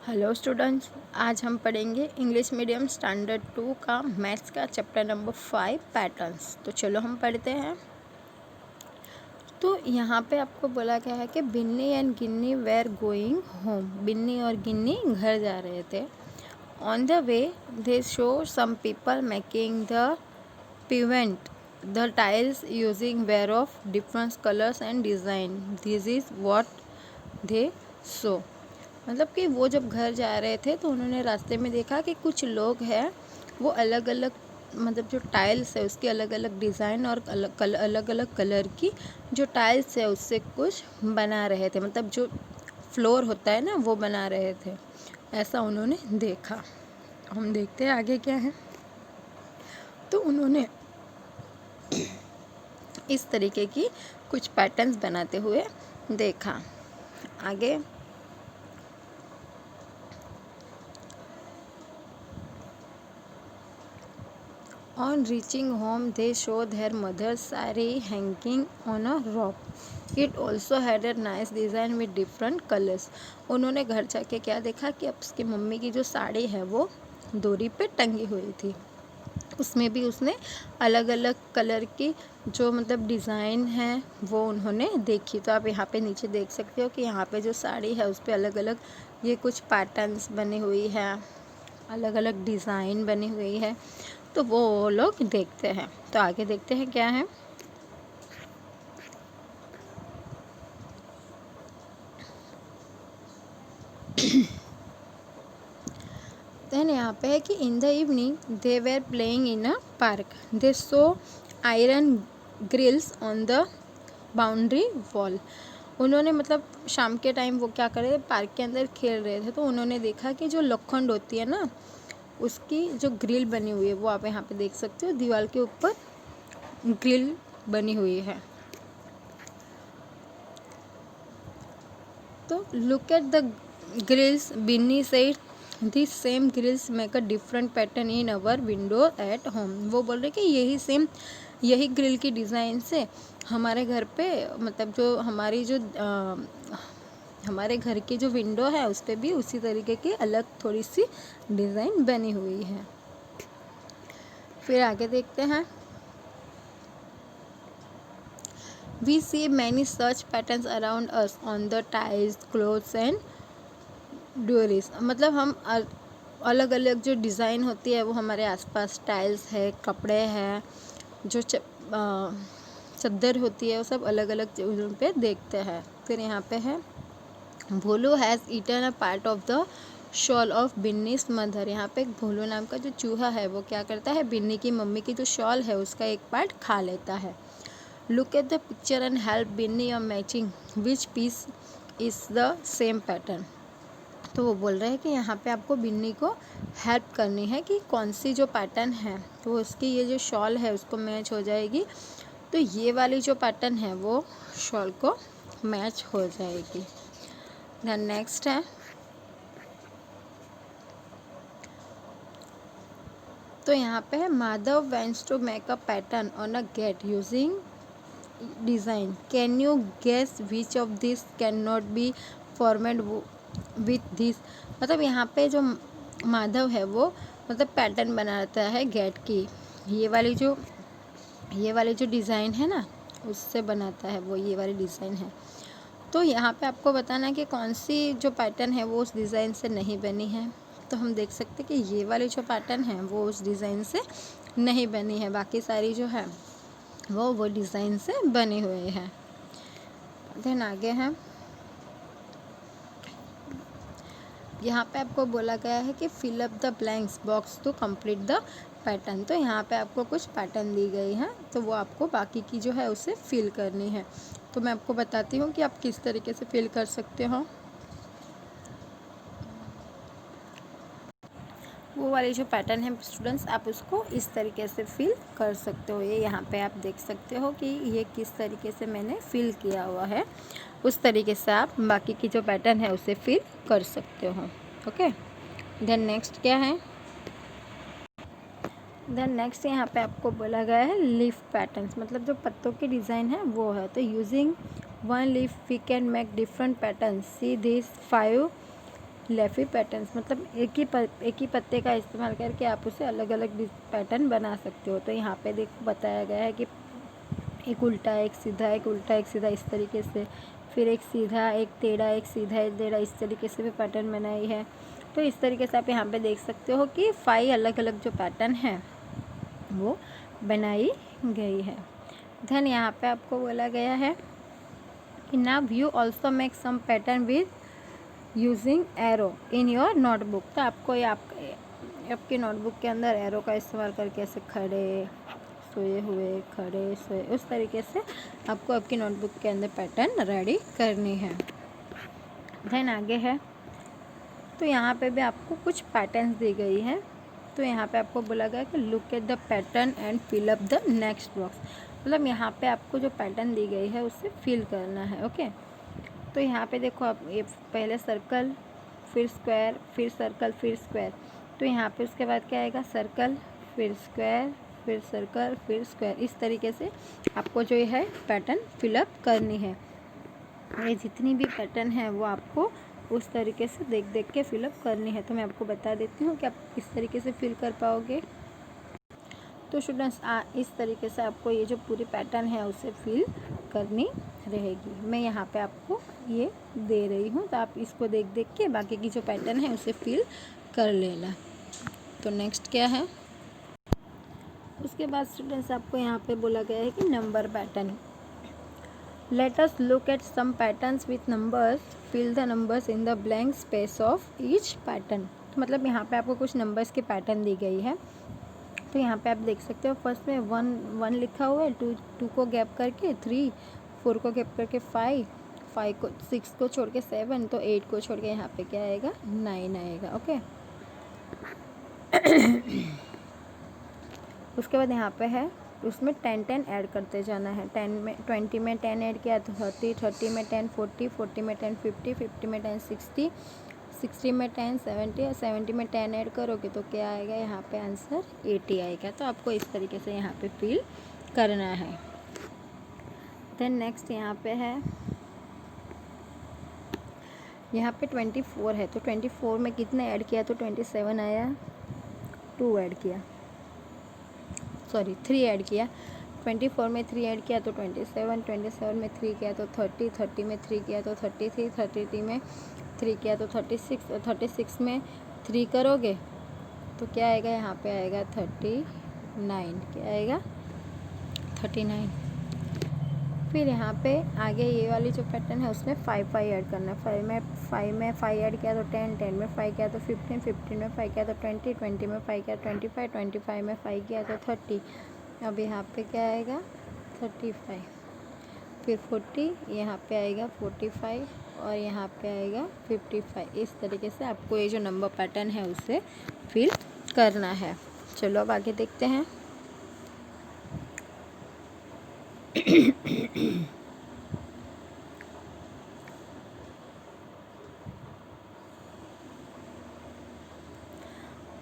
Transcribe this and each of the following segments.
Hello students, आज हम पढ़ेंगे इंग्लिश मीडियम स्टैंडर्ड 2 का मैथ्स का चैप्टर नंबर 5 पैटर्न्स। तो चलो हम पढ़ते हैं। तो यहाँ पे आपको बोला गया है कि Binni and Ginni were going home. Binni और गिन्नी घर जा रहे थे। On the way they show some people making the pavement the tiles using ware of different colours and design. This is what they saw. मतलब कि वो जब घर जा रहे थे तो उन्होंने रास्ते में देखा कि कुछ लोग हैं वो अलग अलग मतलब जो टाइल्स है उसके अलग अलग डिज़ाइन और अलग अलग कलर की जो टाइल्स है उससे कुछ बना रहे थे। मतलब जो फ्लोर होता है ना वो बना रहे थे, ऐसा उन्होंने देखा। हम देखते हैं आगे क्या है। तो उन्होंने इस तरीके की कुछ पैटर्न्स बनाते हुए देखा। आगे On reaching home, they saw their mother's saree hanging on a rope. It also had a nice design with different colors. उन्होंने घर जाके क्या देखा कि अब उसकी मम्मी की जो साड़ी है वो डोरी पे टंगी हुई थी। उसमें भी उसने अलग अलग कलर की जो मतलब डिज़ाइन है वो उन्होंने देखी। तो आप यहाँ पे नीचे देख सकते हो कि यहाँ पे जो साड़ी है उस पर अलग अलग ये कुछ पैटर्न्स बनी हुई है, अलग अलग डिज़ाइन बनी हुई है। तो वो लोग देखते हैं। तो आगे देखते हैं क्या है। देन यहाँ पे है कि in the evening they were playing in a park. They saw iron grills on the boundary wall. उन्होंने मतलब शाम के टाइम वो क्या कर रहे थे, पार्क के अंदर खेल रहे थे। तो उन्होंने देखा कि जो लोखंड होती है ना उसकी जो ग्रिल बनी हुई है वो आप यहाँ पे देख सकते हो, दीवार के ऊपर ग्रिल बनी हुई है। तो look at the grills, Binni said this same grills make a different pattern in our window at home. वो बोल रहे कि यही ग्रिल की डिज़ाइन से हमारे घर पे मतलब जो हमारे घर की जो विंडो है उस पर भी उसी तरीके की अलग थोड़ी सी डिज़ाइन बनी हुई है। फिर आगे देखते हैं। We see many such patterns around us on the tiles, clothes and doors। मतलब हम अलग अलग जो डिज़ाइन होती है वो हमारे आसपास टाइल्स है, कपड़े हैं, जो चद्दर होती है वो सब अलग अलग चीज़ों पे देखते हैं। फिर यहाँ पे है Bholu has eaten a part of the shawl of Binni's mother. यहाँ पे एक भोलू नाम का जो चूहा है वो क्या करता है, बिन्नी की मम्मी की जो शॉल है उसका एक पार्ट खा लेता है। Look at the picture and help Binny or matching which piece is the same pattern। तो वो बोल रहे हैं कि यहाँ पे आपको बिन्नी को हेल्प करनी है कि कौन सी जो पैटर्न है तो उसकी ये जो शॉल है उसको मैच हो जाएगी। तो ये वाली जो पैटर्न है वो शॉल को मैच हो जाएगी। देन नेक्स्ट है, तो यहाँ पे है Madhav wants to make a pattern on a gate using design. Can you guess which of this can not be formed with this. मतलब यहाँ पे जो माधव है वो मतलब पैटर्न बनाता है गेट की, ये वाली जो डिज़ाइन है ना उससे बनाता है वो, ये वाली डिज़ाइन है। तो यहाँ पे आपको बताना है कि कौन सी जो पैटर्न है वो उस डिज़ाइन से नहीं बनी है। तो हम देख सकते हैं कि ये वाली जो पैटर्न है वो उस डिज़ाइन से नहीं बनी है, बाकी सारी जो है वो डिज़ाइन से बने हुए हैं। देन आगे है, यहाँ पे आपको बोला गया है कि fill up the blanks box to complete the pattern. तो यहाँ पे आपको कुछ पैटर्न दी गई है तो वो आपको बाकी की जो है उसे फिल करनी है। तो मैं आपको बताती हूँ कि आप किस तरीके से फिल कर सकते हो। वो वाली जो पैटर्न है स्टूडेंट्स, आप उसको इस तरीके से फिल कर सकते हो। ये यहाँ पे आप देख सकते हो कि ये किस तरीके से मैंने फिल किया हुआ है, उस तरीके से आप बाकी की जो पैटर्न है उसे फिल कर सकते हो। ओके, देन नेक्स्ट क्या है, देन नेक्स्ट यहाँ पे आपको बोला गया है लीफ पैटर्न्स, मतलब जो पत्तों की डिज़ाइन है वो है। तो using one leaf we can make different pattern. See this 5 leafy patterns मतलब एक ही पत्ते का इस्तेमाल करके आप उसे अलग अलग पैटर्न बना सकते हो। तो यहाँ पे देखो बताया गया है कि एक उल्टा एक सीधा, एक उल्टा एक सीधा, इस तरीके से, फिर एक सीधा एक टेढ़ा, एक सीधा एक टेढ़ा, इस तरीके से भी पैटर्न बनाई है। तो इस तरीके से आप यहाँ पे देख सकते हो कि 5 अलग अलग जो पैटर्न है वो बनाई गई है। देन यहाँ पे आपको बोला गया है कि now you also make some pattern with using arrow in your notebook. तो आपको ये आपके नोटबुक के अंदर एरो का इस्तेमाल करके ऐसे खड़े सोए हुए, खड़े सोए, उस तरीके से आपको आपकी नोटबुक के अंदर पैटर्न रेडी करनी है। देन आगे है, तो यहाँ पे भी आपको कुछ पैटर्न्स दी गई है। तो यहाँ पे आपको बोला गया कि look at the pattern and fill up the next box. मतलब यहाँ पे आपको जो पैटर्न दी गई है उससे फिल करना है। ओके, तो यहाँ पे देखो आप, ये पहले सर्कल, फिर स्क्वायर, फिर सर्कल, फिर स्क्वायर। तो यहाँ पे उसके बाद क्या आएगा, सर्कल, फिर स्क्वायर, फिर सर्कल, फिर स्क्वायर। इस तरीके से आपको जो है पैटर्न फिलअप करनी है। ये जितनी भी पैटर्न है वो आपको उस तरीके से देख देख के फिलअप करनी है। तो मैं आपको बता देती हूँ कि आप किस तरीके से फिल कर पाओगे। तो स्टूडेंट्स इस तरीके से आपको ये जो पूरी पैटर्न है उसे फिल करनी रहेगी। मैं यहाँ पे आपको ये दे रही हूँ, तो आप इसको देख देख के बाकी की जो पैटर्न है उसे फिल कर लेना। तो नेक्स्ट क्या है, उसके बाद स्टूडेंट्स आपको यहाँ पे बोला गया है कि number pattern. Let us look at some patterns with numbers, fill the numbers in the blank space of each pattern. तो मतलब यहाँ पे आपको कुछ नंबर्स की पैटर्न दी गई है। तो यहाँ पे आप देख सकते हो फर्स्ट में 1 लिखा हुआ है, 2 को गैप करके 3, 4 को गैप करके 5 को 6 को छोड़ के 7, तो 8 को छोड़ के यहाँ पे क्या आएगा, 9 आएगा। ओके, उसके बाद यहाँ पे है उसमें 10 ऐड करते जाना है। 20 में 10 ऐड किया तो 30 में 10 40 में 10 50 में 10 60 में 10 70 और 70 में 10 ऐड करोगे तो क्या आएगा, यहाँ पे आंसर 80 आएगा। तो आपको इस तरीके से यहाँ पे फिल करना है। देन नेक्स्ट यहाँ पे है, यहाँ पे 24 है, तो 24 में कितना ऐड किया तो 27 आया, 2 ऐड किया, सॉरी 3 ऐड किया। 24 में 3 ऐड किया तो 27, 27 में 3 किया तो 30, 30 में 3 किया तो 33, 33 में 3 किया तो 36, 36 में 3 करोगे तो क्या आएगा, यहाँ पे आएगा 39, क्या आएगा 39। फिर यहाँ पे आगे ये वाली जो पैटर्न है उसमें 5 ऐड करना है। 5 ऐड किया तो 10, 10 में 5 किया तो 15, 15 में 5 किया तो 20, 20 में 5 किया 25, 25 में 5 किया तो 30। अब यहाँ पे क्या आएगा 35, फिर 40, यहाँ पे आएगा 45 और यहाँ पे आएगा 55। इस तरीके से आपको ये जो नंबर पैटर्न है उसे फिल करना है। चलो अब आगे देखते हैं।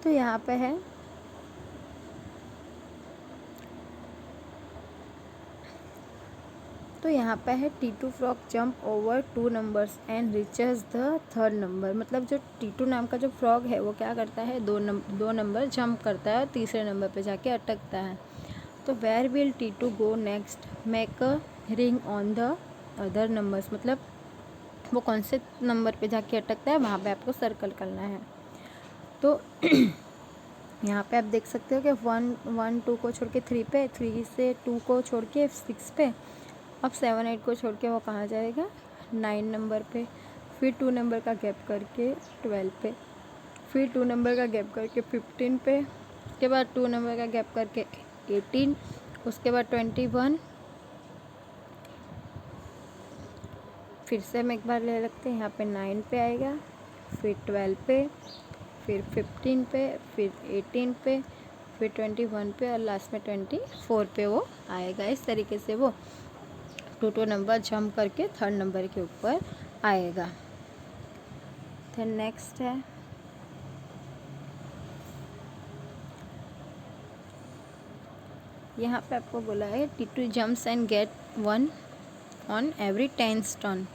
तो यहाँ पे है, तो यहाँ पे है Titu frog jump over 2 numbers and reaches the 3rd number. मतलब जो टीटू नाम का जो फ्रॉग है वो क्या करता है, 2 नंबर जंप करता है और तीसरे नंबर पे जाके अटकता है। तो where will Titu go next, make a ring on the other numbers. मतलब वो कौन से नंबर पे जाके अटकता है वहाँ पे आपको सर्कल करना है। तो यहाँ पे आप देख सकते हो कि 1 2 को छोड़ के 3 पे, 3 से 2 को छोड़ के 6 पे, अब 7 8 को छोड़ के वो कहाँ जाएगा, 9 नंबर पे, फिर 2 नंबर का गैप करके 12 पे, फिर 2 नंबर का गैप करके 15 पे, उसके बाद 2 नंबर का गैप करके 18, उसके बाद 21, फिर से हम एक बार ले लगते हैं, यहाँ पे 9 पे आएगा, फिर 12 पे, फिर 15 पे, फिर 18 पे, फिर 21 पे और लास्ट में 24 पे वो आएगा। इस तरीके से वो 2 नंबर जंप करके 3rd नंबर के ऊपर आएगा। फिर नेक्स्ट है, यहाँ पे आपको बोला है Titu jumps and get 1 on every 10th turn,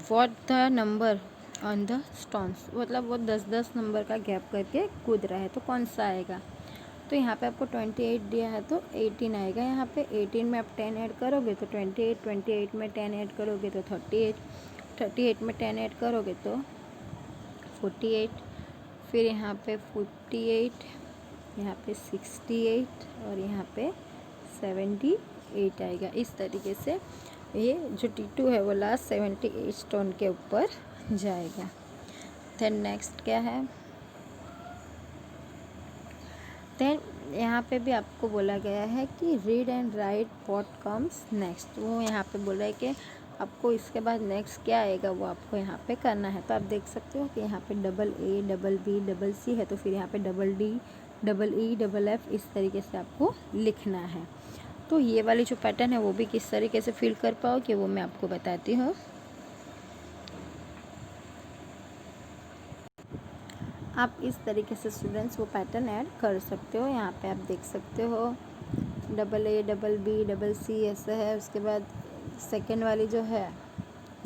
what the number on the stones, मतलब वो 10-10 नंबर का गैप करके कूद रहा है, तो कौन सा आएगा। तो यहाँ पे आपको 28 दिया है तो 18 आएगा। यहाँ पे 18 में आप 10 ऐड करोगे तो 28, 28 में 10 ऐड करोगे तो 38, 38 में 10 ऐड करोगे तो 48, फिर यहाँ पे 48, यहाँ पे 68 और यहाँ पे 78 आएगा। इस तरीके से ये जो T2 है वो लास्ट 78 स्टोन के ऊपर जाएगा। देन नेक्स्ट क्या है, देन यहाँ पे भी आपको बोला गया है कि read and right what comes next. वो यहाँ पे बोला है कि आपको इसके बाद नेक्स्ट क्या आएगा वो आपको यहाँ पे करना है। तो आप देख सकते हो कि यहाँ पे double A, double B, double C है, तो फिर यहाँ पे double D, double E, double F, इस तरीके से आपको लिखना है। तो ये वाली जो पैटर्न है वो भी किस तरीके से फिल कर पाओगे वो मैं आपको बताती हूँ। आप इस तरीके से स्टूडेंट्स वो पैटर्न ऐड कर सकते हो। यहाँ पे आप देख सकते हो double A, double B, double C ऐसा है। उसके बाद सेकेंड वाली जो है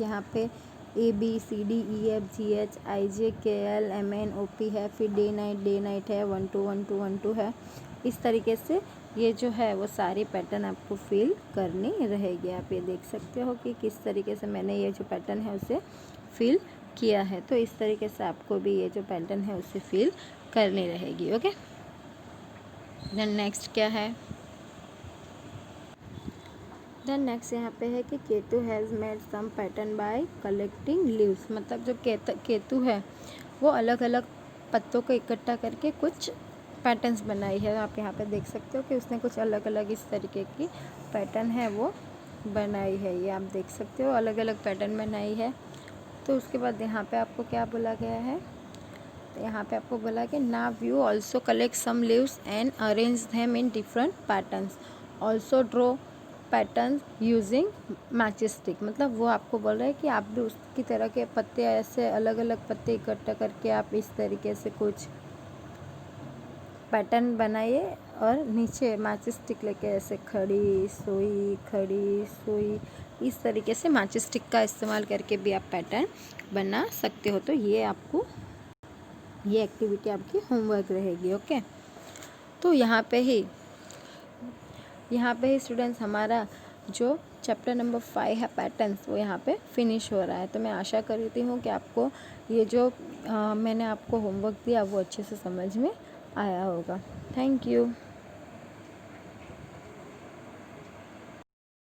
यहाँ पे A B C D E F G H I J K L M N O P है, फिर डे नाइट है, 1 2 1 2 1 2 है। इस तरीके से ये जो है वो सारी पैटर्न आपको फिल करनी रहेगी। आप ये देख सकते हो कि किस तरीके से मैंने ये जो पैटर्न है उसे फिल किया है। तो इस तरीके से आपको भी ये जो पैटर्न है उसे फिल करनी रहेगी। ओके, देन नेक्स्ट क्या है, देन नेक्स्ट यहाँ पे है कि Ketu has made some pattern by collecting leaves. मतलब जो केतु है वो अलग अलग पत्तों को इकट्ठा करके कुछ पैटर्न्स बनाई है। आप यहाँ पे देख सकते हो कि उसने कुछ अलग अलग इस तरीके की पैटर्न है वो बनाई है। ये आप देख सकते हो अलग अलग पैटर्न बनाई है। तो उसके बाद यहाँ पे आपको क्या बोला गया है, तो यहाँ पे आपको बोला कि now you also collect some leaves and arrange them in different patterns, also draw pattern using matching stick. मतलब वो आपको बोल रहा है कि आप भी उसकी तरह के पत्ते, ऐसे अलग अलग पत्ते इकट्ठा करके आप इस तरीके से कुछ पैटर्न बनाइए और नीचे मैचिंग स्टिक लेके ऐसे खड़ी सुई इस तरीके से मैचिंग स्टिक का इस्तेमाल करके भी आप पैटर्न बना सकते हो। तो ये आपको ये एक्टिविटी आपकी होमवर्क रहेगी। ओके, तो यहाँ पे ही स्टूडेंट्स हमारा जो चैप्टर नंबर 5 है पैटर्न्स वो यहाँ पे फिनिश हो रहा है। तो मैं आशा करती हूँ कि आपको ये जो मैंने आपको होमवर्क दिया वो अच्छे से समझ में आया होगा। Thank you.